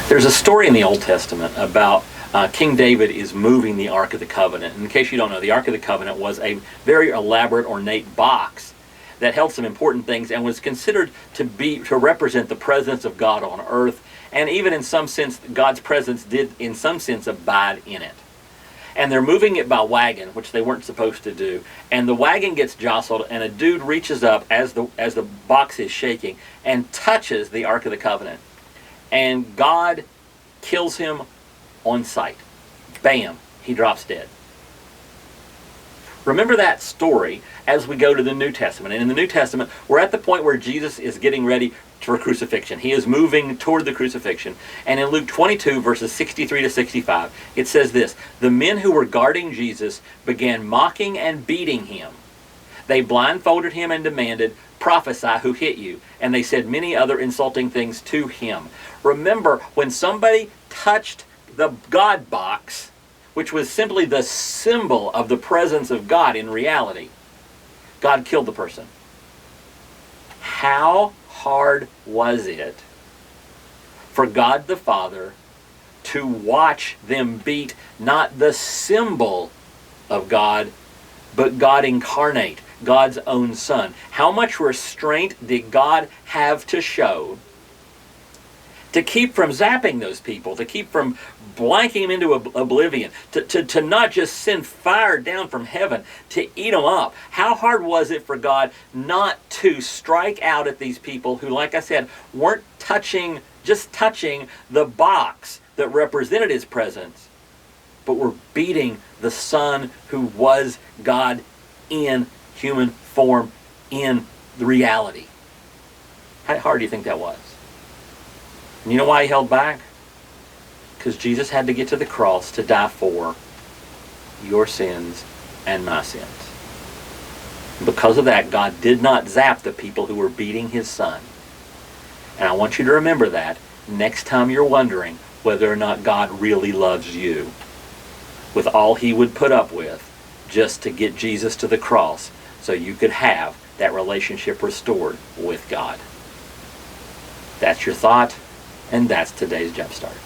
There's a story in the Old Testament about King David is moving the Ark of the Covenant. In case you don't know, the Ark of the Covenant was a very elaborate, ornate box that held some important things and was considered to represent the presence of God on earth, and even in some sense, God's presence did in some sense abide in it. And they're moving it by wagon, which they weren't supposed to do. And the wagon gets jostled, and a dude reaches up as the box is shaking and touches the Ark of the Covenant. And God kills him on sight. Bam, he drops dead. Remember that story as we go to the New Testament. And in the New Testament, we're at the point where Jesus is getting ready for crucifixion. He is moving toward the crucifixion. And in Luke 22, verses 63 to 65, it says this: "The men who were guarding Jesus began mocking and beating him. They blindfolded him and demanded, 'Prophesy, who hit you?' And they said many other insulting things to him." Remember, when somebody touched the God box, which was simply the symbol of the presence of God in reality, God killed the person. How hard was it for God the Father to watch them beat not the symbol of God, but God incarnate, God's own Son? How much restraint did God have to show to keep from zapping those people, to keep from blanking them into oblivion, to not just send fire down from heaven to eat them up? How hard was it for God not to strike out at these people who, like I said, weren't just touching the box that represented his presence, but were beating the Son who was God in human form, in the reality? How hard do you think that was? And you know why he held back? Because Jesus had to get to the cross to die for your sins and my sins. And because of that, God did not zap the people who were beating his Son. And I want you to remember that next time you're wondering whether or not God really loves you, with all he would put up with just to get Jesus to the cross so you could have that relationship restored with God. That's your thought, and that's today's Jumpstart.